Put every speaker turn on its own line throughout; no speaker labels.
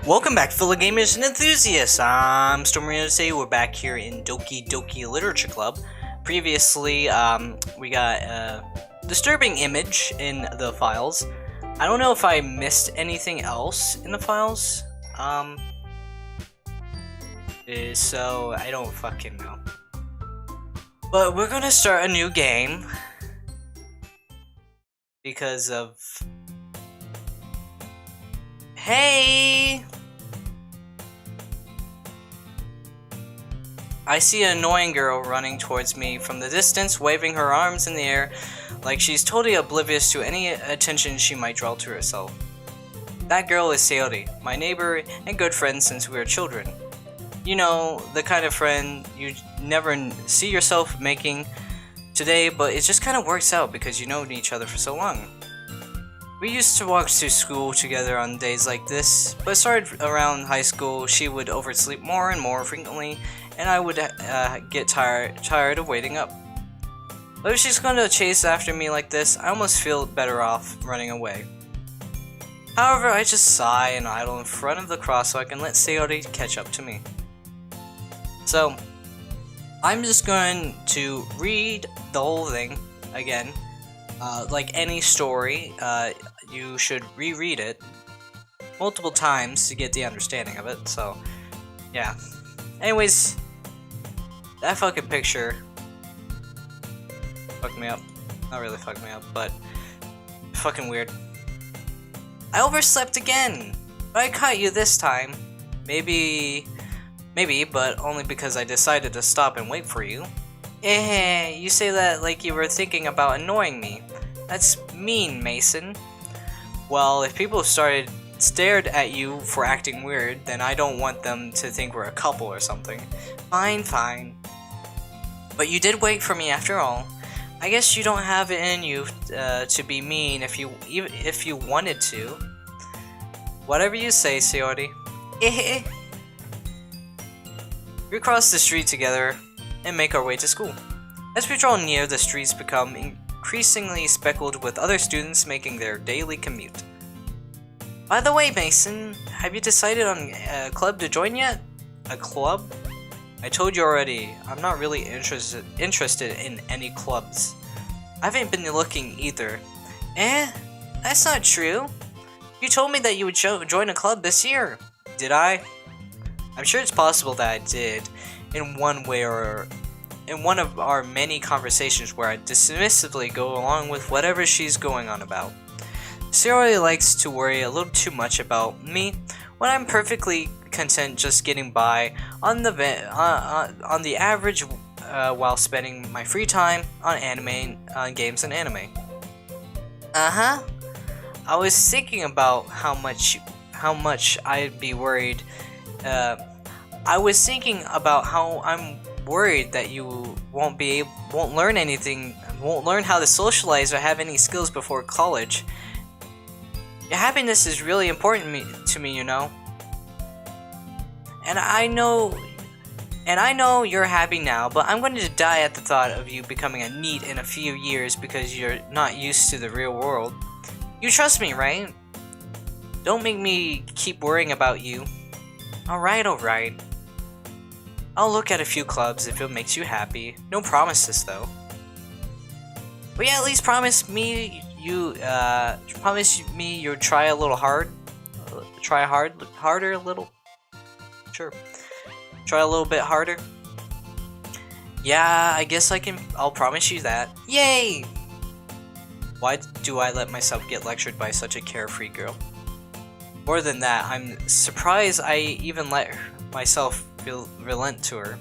Welcome back, fellow gamers and enthusiasts. I'm StormMoreno. Today we're back here in Doki Doki Literature Club. Previously, we got a disturbing image in the files. I don't know if I missed anything else in the files. So I don't fucking know. But we're gonna start a new game because of. Hey! I see an annoying girl running towards me from the distance, waving her arms in the air like she's totally oblivious to any attention she might draw to herself. That girl is Sayori, my neighbor and good friend since we were children. You know, the kind of friend you never see yourself making today, but it just kind of works out because you know each other for so long. We used to walk to school together on days like this, but started around high school. She would oversleep more and more frequently, and I would get tired of waiting up. But if she's going to chase after me like this, I almost feel better off running away. However, I just sigh and idle in front of the crosswalk and let Sayori catch up to me. So, I'm just going to read the whole thing again. Like any story, you should reread it multiple times to get the understanding of it, so, yeah. Anyways, that fucking picture fucked me up. Not really fucked me up, but fucking weird. I overslept again, but I caught you this time. Maybe, but only because I decided to stop and wait for you. Eh, you say that like you were thinking about annoying me. That's mean, Mason. Well, if people stared at you for acting weird, then I don't want them to think we're a couple or something. Fine. But you did wait for me after all. I guess you don't have it in you to be mean even if you wanted to. Whatever you say, Sayori. We cross the street together and make our way to school. As we draw near, the streets become increasingly speckled with other students making their daily commute. By the way, Mason, have you decided on a club to join yet? A club? I told you already, I'm not really interested in any clubs. I haven't been looking either. That's not true. You told me that you would join a club this year. Did I? I'm sure it's possible that I did, in one way or in one of our many conversations where I dismissively go along with whatever she's going on about. Sayori likes to worry a little too much about me when I'm perfectly content just getting by on the average while spending my free time on games and anime. I was thinking about how much I'd be worried. I was thinking about how I'm worried that you won't learn anything, won't learn how to socialize or have any skills before college. Your happiness is really important to me, you know. And I know you're happy now, but I'm going to die at the thought of you becoming a NEET in a few years because you're not used to the real world. You trust me, right? Don't make me keep worrying about you. Alright. I'll look at a few clubs if it makes you happy. No promises, though. But yeah, at least promise me you'll try a little hard. Harder a little. Sure. Try a little bit harder. Yeah, I guess I'll promise you that. Yay! Why do I let myself get lectured by such a carefree girl? More than that, I'm surprised I even let myself relent to her.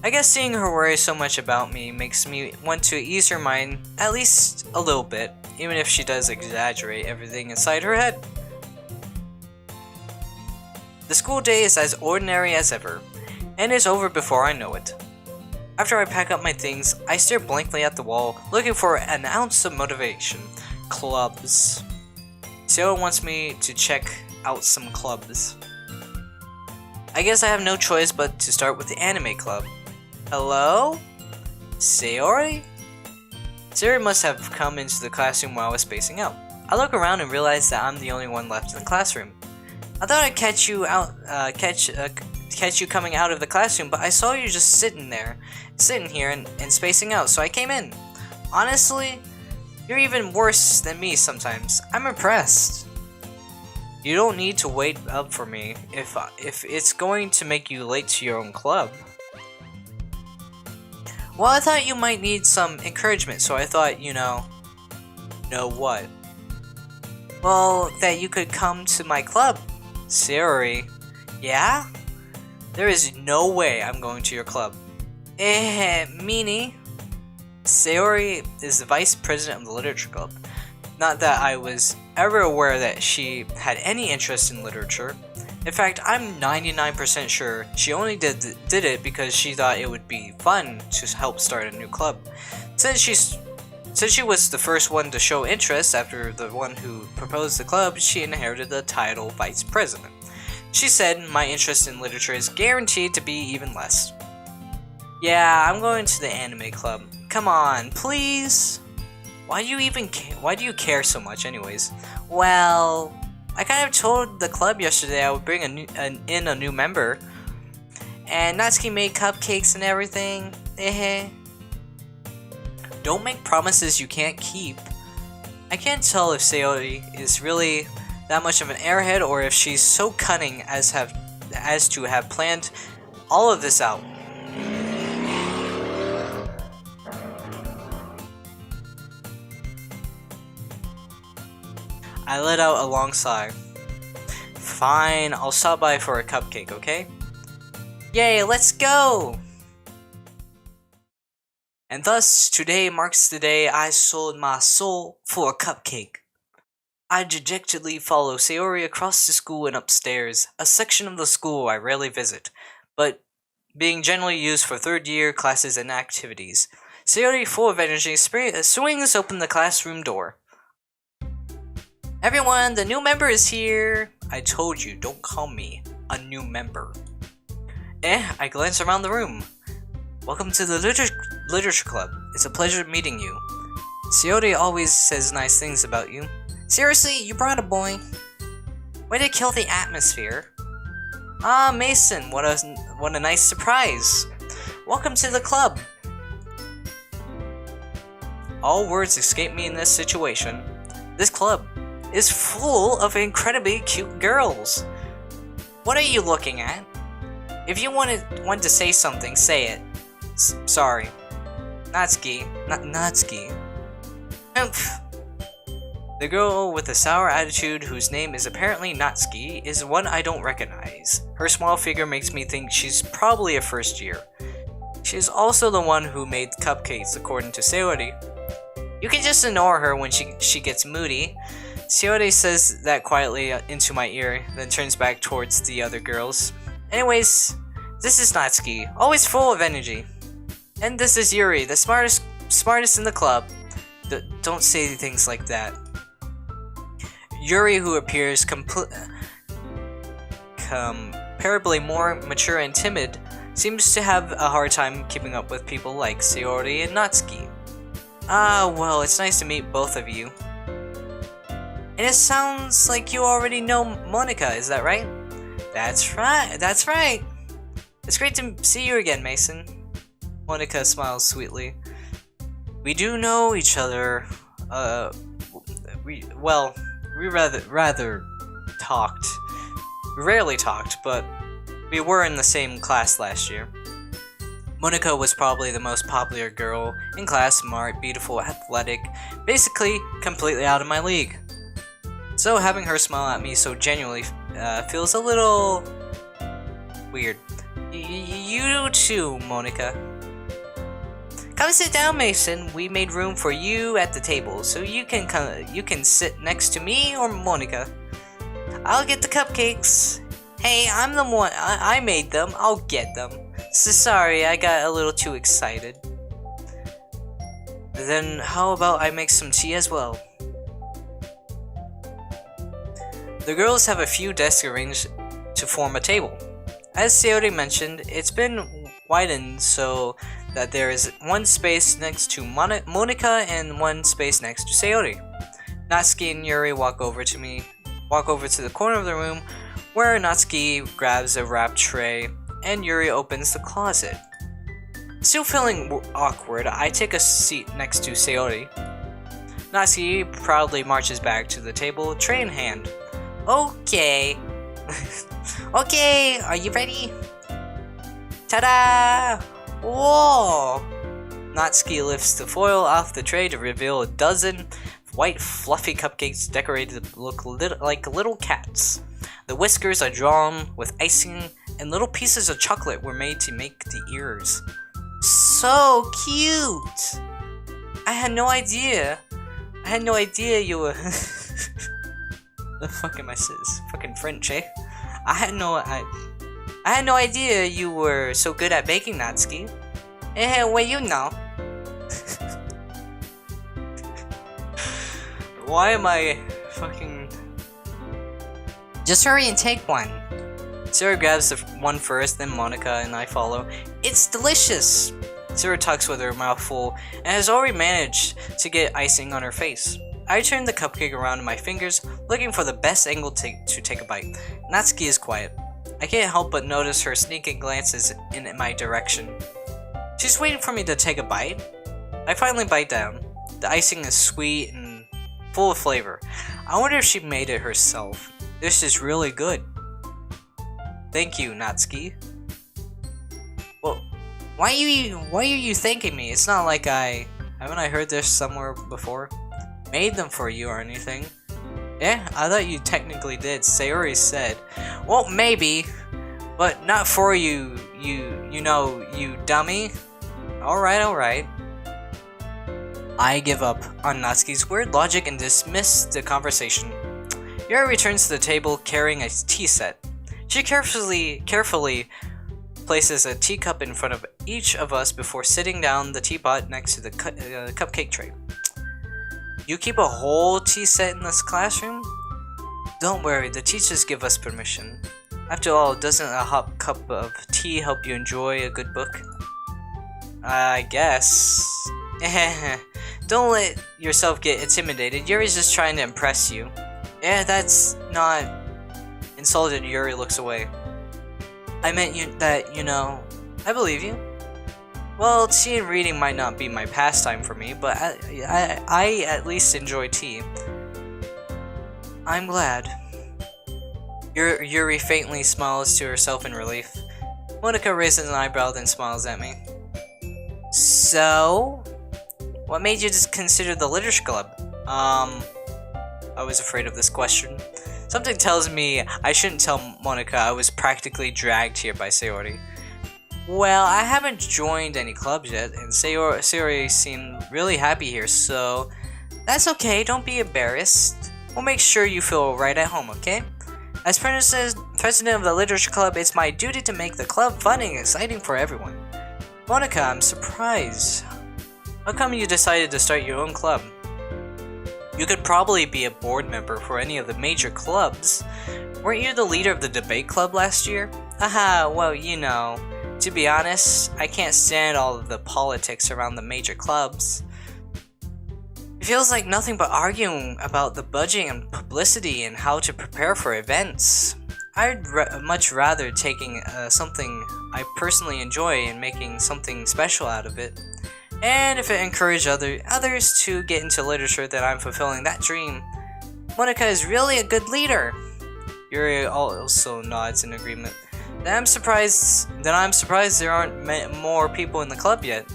I guess seeing her worry so much about me makes me want to ease her mind at least a little bit, even if she does exaggerate everything inside her head. The school day is as ordinary as ever, and is over before I know it. After I pack up my things, I stare blankly at the wall, looking for an ounce of motivation. Clubs. Sayori wants me to check out some clubs. I guess I have no choice but to start with the anime club. Hello? Sayori? Sayori must have come into the classroom while I was spacing out. I look around and realize that I'm the only one left in the classroom. I thought I'd catch you coming out of the classroom, but I saw you just sitting here and spacing out, so I came in. Honestly, you're even worse than me sometimes. I'm impressed. You don't need to wait up for me if it's going to make you late to your own club. Well, I thought you might need some encouragement, so I thought, know what? Well, that you could come to my club. Sayori. Yeah? There is no way I'm going to your club. Meanie. Sayori is the vice president of the literature club. Not that I was ever aware that she had any interest in literature. In fact, I'm 99% sure she only did it because she thought it would be fun to help start a new club. Since she was the first one to show interest after the one who proposed the club, she inherited the title vice president. She said, my interest in literature is guaranteed to be even less. Yeah, I'm going to the anime club. Come on, please? Why do you care so much anyways? Well, I kind of told the club yesterday I would bring in a new member. And Natsuki made cupcakes and everything. Don't make promises you can't keep. I can't tell if Sayori is really that much of an airhead or if she's so cunning as to have planned all of this out. I let out a long sigh. Fine, I'll stop by for a cupcake, okay? Yay, let's go! And thus, today marks the day I sold my soul for a cupcake. I dejectedly follow Sayori across the school and upstairs, a section of the school I rarely visit, but being generally used for third-year classes and activities. Sayori, full of energy, swings open the classroom door. Everyone, the new member is here! I told you, don't call me a new member. I glance around the room. Welcome to the Literature Club. It's a pleasure meeting you. Sayori always says nice things about you. Seriously, you brought a boy? Way to kill the atmosphere. Ah, Mason, what a nice surprise. Welcome to the club. All words escape me in this situation. This club is full of incredibly cute girls. What are you looking at? If you want to say something, say it. Sorry. Natsuki. Natsuki. The girl with the sour attitude, whose name is apparently Natsuki, is one I don't recognize. Her small figure makes me think she's probably a first year. She's also the one who made cupcakes, according to Sayori. You can just ignore her when she gets moody. Sayori says that quietly into my ear, then turns back towards the other girls. Anyways, this is Natsuki, always full of energy. And this is Yuri, the smartest in the club. Don't say things like that. Yuri, who appears comparably more mature and timid, seems to have a hard time keeping up with people like Sayori and Natsuki. Ah, well, it's nice to meet both of you. And it sounds like you already know Monica, is that right? That's right. It's great to see you again, Mason. Monica smiles sweetly. We do know each other, we rather talked. We rarely talked, but we were in the same class last year. Monica was probably the most popular girl in class, smart, beautiful, athletic, basically completely out of my league. So having her smile at me so genuinely feels a little weird. You too, Monica. Come sit down, Mason. We made room for you at the table, so you can sit next to me or Monica. I'll get the cupcakes. Hey, I'm the one. I made them. I'll get them. So sorry, I got a little too excited. Then how about I make some tea as well? The girls have a few desks arranged to form a table. As Sayori mentioned, it's been widened so that there is one space next to Monica and one space next to Sayori. Natsuki and Yuri walk over to the corner of the room where Natsuki grabs a wrap tray and Yuri opens the closet. Still feeling awkward, I take a seat next to Sayori. Natsuki proudly marches back to the table, tray in hand. Okay. Okay, are you ready? Ta-da! Whoa! Natsuki lifts the foil off the tray to reveal a dozen white fluffy cupcakes decorated to look like little cats. The whiskers are drawn with icing, and little pieces of chocolate were made to make the ears. So cute! I had no idea you were... The fuck am I sis? Fucking French, eh? I had no idea you were so good at baking, Natsuki. Eh, well, you know. Why am I fucking... Just hurry and take one. Sarah grabs the one first, then Monica and I follow. It's delicious! Sarah talks with her mouth full and has already managed to get icing on her face. I turn the cupcake around in my fingers, looking for the best angle to take a bite. Natsuki is quiet. I can't help but notice her sneaking glances in my direction. She's waiting for me to take a bite. I finally bite down. The icing is sweet and full of flavor. I wonder if she made it herself. This is really good. Thank you, Natsuki. Well, why are you thanking me? It's not like haven't I heard this somewhere before? Made them for you or anything. Yeah, I thought you technically did. Sayori said. Well, maybe, but not for you, you dummy. Alright. I give up on Natsuki's weird logic and dismiss the conversation. Yuri returns to the table carrying a tea set. She carefully places a teacup in front of each of us before sitting down the teapot next to the cupcake tray. You keep a whole tea set in this classroom? Don't worry, the teachers give us permission. After all, doesn't a hot cup of tea help you enjoy a good book? I guess. Don't let yourself get intimidated. Yuri's just trying to impress you. Yeah, that's not... Insulted, Yuri looks away. I meant I believe you. Well, tea and reading might not be my pastime for me, but I at least enjoy tea. I'm glad. Yuri faintly smiles to herself in relief. Monica raises an eyebrow, then smiles at me. So, what made you just consider the literature club? I was afraid of this question. Something tells me I shouldn't tell Monica I was practically dragged here by Sayori. Well, I haven't joined any clubs yet, and Sayori seemed really happy here, so that's okay, don't be embarrassed. We'll make sure you feel right at home, okay? As president of the literature club, it's my duty to make the club fun and exciting for everyone. Monica, I'm surprised. How come you decided to start your own club? You could probably be a board member for any of the major clubs. Weren't you the leader of the debate club last year? Haha, well, to be honest, I can't stand all of the politics around the major clubs. It feels like nothing but arguing about the budgeting and publicity and how to prepare for events. I'd much rather taking something I personally enjoy and making something special out of it. And if it encouraged others to get into literature, then I'm fulfilling that dream. Monica is really a good leader. Yuri also nods in agreement. Then I'm surprised there aren't more people in the club yet.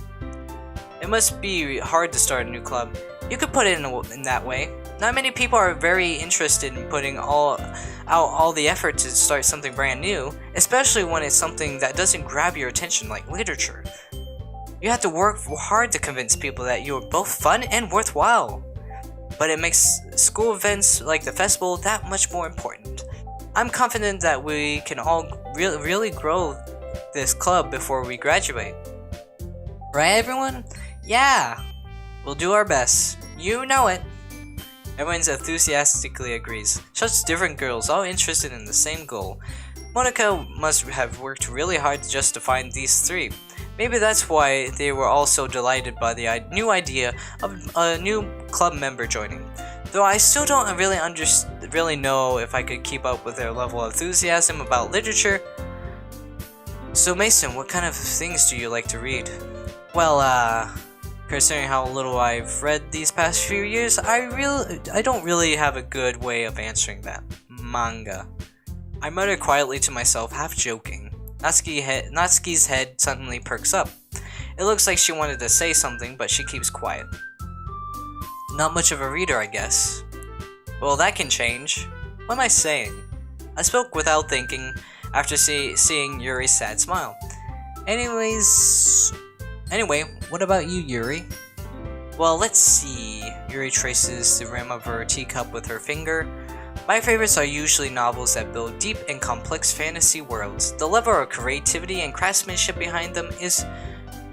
It must be hard to start a new club. You could put it in that way. Not many people are very interested in putting out all the effort to start something brand new, especially when it's something that doesn't grab your attention like literature. You have to work hard to convince people that you're both fun and worthwhile. But it makes school events like the festival that much more important. I'm confident that we can all really grow this club before we graduate. Right, everyone? Yeah! We'll do our best. You know it! Everyone enthusiastically agrees. Such different girls, all interested in the same goal. Monica must have worked really hard just to find these three. Maybe that's why they were all so delighted by the new idea of a new club member joining. Though I still don't really really know if I could keep up with their level of enthusiasm about literature. So Mason, what kind of things do you like to read? Well, considering how little I've read these past few years, I don't really have a good way of answering that. Manga. I muttered quietly to myself, half joking. Natsuki's head suddenly perks up. It looks like she wanted to say something, but she keeps quiet. Not much of a reader, I guess. Well, that can change. What am I saying? I spoke without thinking after seeing Yuri's sad smile. Anyway, what about you, Yuri? Well, let's see. Yuri traces the rim of her teacup with her finger. My favorites are usually novels that build deep and complex fantasy worlds. The level of creativity and craftsmanship behind them is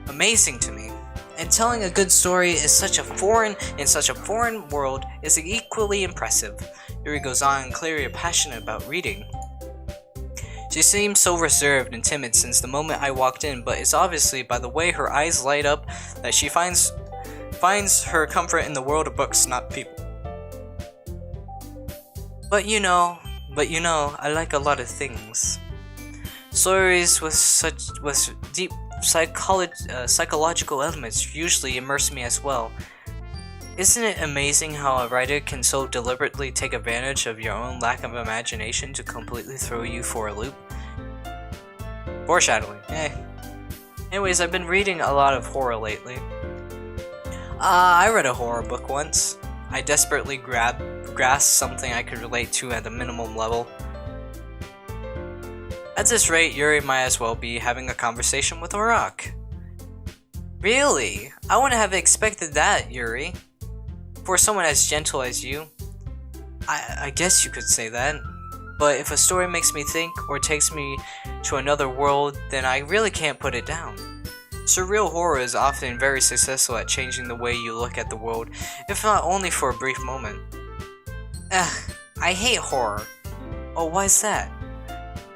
amazing to me. And telling a good story in such a foreign world is equally impressive. Yuri goes on, clearly passionate about reading. She seems so reserved and timid since the moment I walked in, but it's obviously by the way her eyes light up that she finds her comfort in the world of books, not people. But you know, I like a lot of things. Stories with deep psychological elements usually immerse me as well. Isn't it amazing how a writer can so deliberately take advantage of your own lack of imagination to completely throw you for a loop? Foreshadowing, Anyways, I've been reading a lot of horror lately. I read a horror book once. I desperately grasped something I could relate to at a minimum level. At this rate, Yuri might as well be having a conversation with a rock. Really? I wouldn't have expected that, Yuri. For someone as gentle as you. I guess you could say that. But if a story makes me think or takes me to another world, then I really can't put it down. Surreal horror is often very successful at changing the way you look at the world, if not only for a brief moment. I hate horror. Oh, why's that?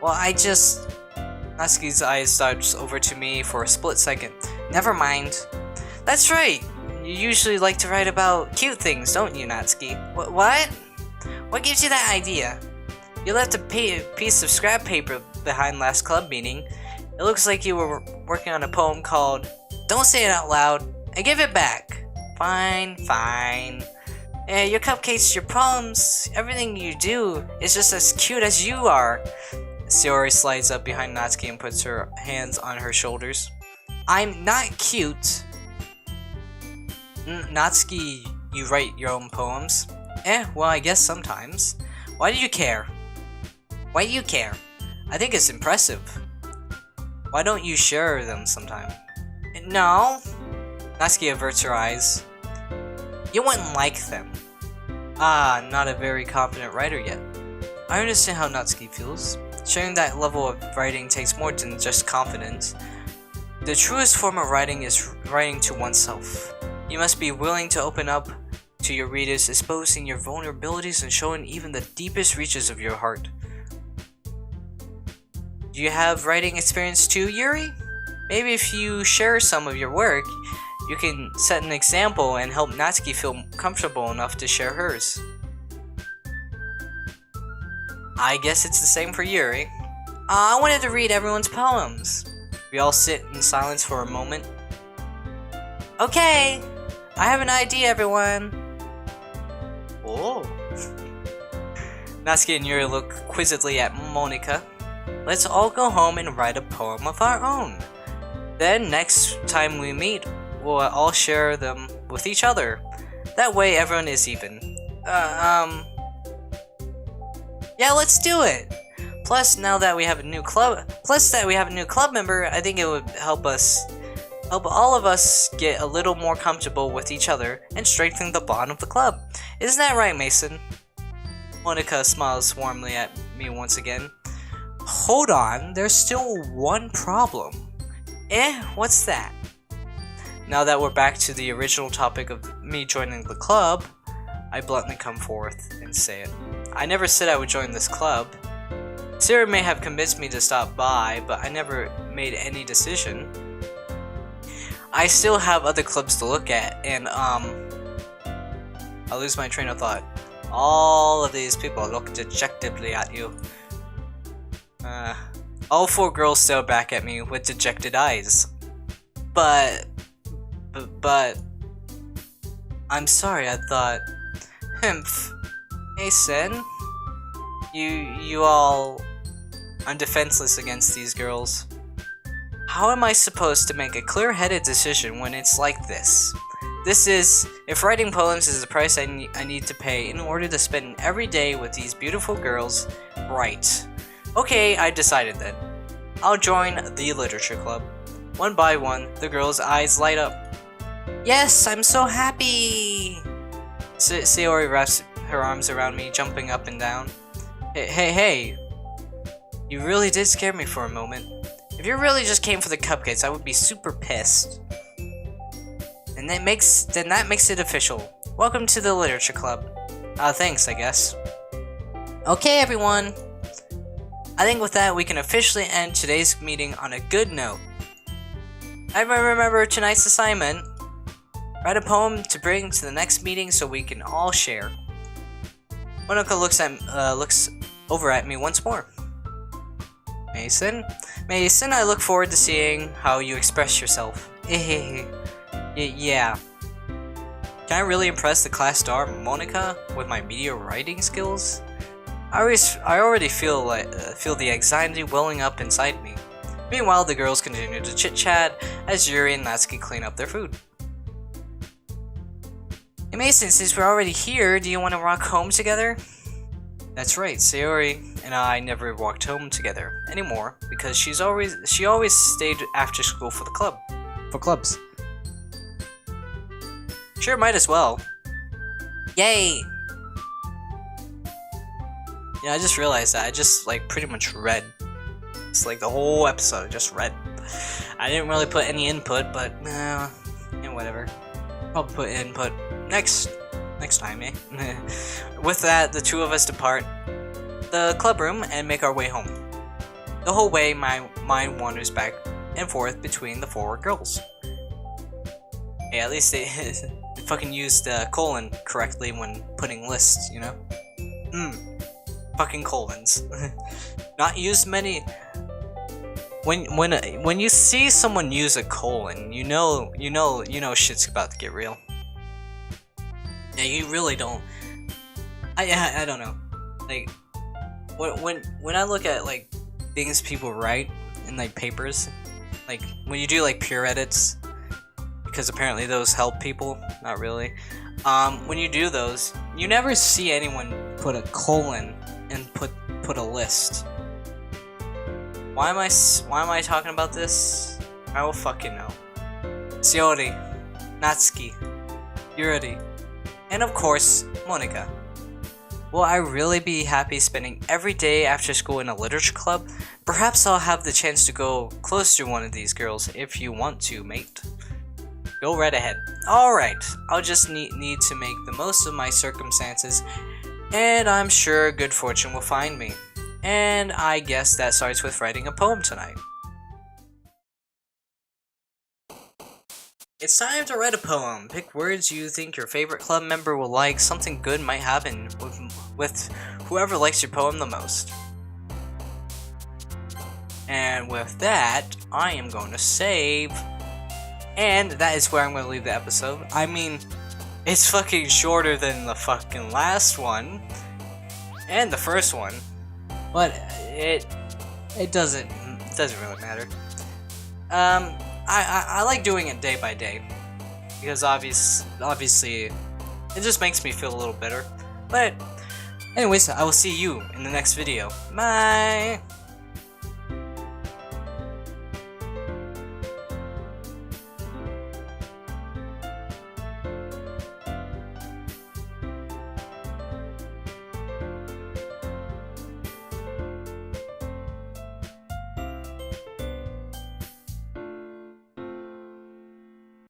Well, Natsuki's eyes dodged over to me for a split second. Never mind. That's right! You usually like to write about cute things, don't you, Natsuki? What? What gives you that idea? You left a piece of scrap paper behind last club meeting. It looks like you were working on a poem called Don't Say It Out Loud and Give It Back. Fine. Yeah, your cupcakes, your poems, everything you do is just as cute as you are. Sayori slides up behind Natsuki and puts her hands on her shoulders. I'm not cute. Natsuki, you write your own poems? Well, I guess sometimes. Why do you care? I think it's impressive. Why don't you share them sometime? No. Natsuki averts her eyes. You wouldn't like them. Not a very confident writer yet. I understand how Natsuki feels. Sharing that level of writing takes more than just confidence. The truest form of writing is writing to oneself. You must be willing to open up to your readers, exposing your vulnerabilities and showing even the deepest reaches of your heart. Do you have writing experience too, Yuri? Maybe if you share some of your work, you can set an example and help Natsuki feel comfortable enough to share hers. I guess it's the same for Yuri. I wanted to read everyone's poems. We all sit in silence for a moment. Okay, I have an idea, everyone. Oh. Natsuki and Yuri look quizzically at Monika. Let's all go home and write a poem of our own. Then next time we meet, we'll all share them with each other. That way everyone is even. Yeah, let's do it. Plus, now that we have a new club member, I think it would help all of us get a little more comfortable with each other and strengthen the bond of the club. Isn't that right, Mason? Monika smiles warmly at me once again. Hold on, there's still one problem. What's that? Now that we're back to the original topic of me joining the club, I bluntly come forth and say it. I never said I would join this club. Sarah may have convinced me to stop by, but I never made any decision. I still have other clubs to look at, and I lose my train of thought. All of these people look dejectedly at you. All 4 girls stare back at me with dejected eyes. But I'm sorry, I thought. Himph. Hey, Sin. You all... I'm defenseless against these girls. How am I supposed to make a clear-headed decision when it's like this? This is... If writing poems is the price I need to pay in order to spend every day with these beautiful girls, right. Okay, I decided then. I'll join the literature club. One by one, the girls' eyes light up. Yes, I'm so happy! Sayori wraps her arms around me, jumping up and down. Hey! You really did scare me for a moment. If you really just came for the cupcakes, I would be super pissed. And that makes it official. Welcome to the literature club. Thanks, I guess. Okay, everyone. I think with that, we can officially end today's meeting on a good note. Everyone remember tonight's assignment. Write a poem to bring to the next meeting so we can all share. Monica looks over at me once more. Mason, I look forward to seeing how you express yourself. Yeah. Can I really impress the class star Monica with my media writing skills? I already feel the anxiety welling up inside me. Meanwhile, the girls continue to chit-chat as Yuri and Natsuki clean up their food. Hey Mason, since we're already here, do you want to walk home together? That's right, Sayori and I never walked home together anymore because she always stayed after school for clubs. Sure, might as well. Yay! Yeah, I just realized that I just pretty much read. It's like the whole episode, I just read. I didn't really put any input, but yeah, whatever. I'll put input next time, eh? With that, the 2 of us depart the club room and make our way home. The whole way, my mind wanders back and forth between the 4 girls. Hey, at least they fucking used colon correctly when putting lists, you know? Fucking colons. Not used many. When you see someone use a colon, you know shit's about to get real. Yeah, you really don't. I don't know. Like when I look at things people write in papers, when you do peer edits, because apparently those help people. Not really. When you do those, you never see anyone put a colon and put a list. Why am I talking about this? I will fucking know. Sayori, Natsuki, Yuri, and of course, Monica. Will I really be happy spending every day after school in a literature club? Perhaps I'll have the chance to go close to one of these girls if you want to, mate. Go right ahead. Alright, I'll just need to make the most of my circumstances, and I'm sure good fortune will find me. And I guess that starts with writing a poem tonight. It's time to write a poem. Pick words you think your favorite club member will like. Something good might happen with whoever likes your poem the most. And with that, I am going to save. And that is where I'm going to leave the episode. I mean, it's fucking shorter than the fucking last one. And the first one. But it doesn't really matter. I like doing it day by day, because obviously it just makes me feel a little better. But anyways, I will see you in the next video. Bye!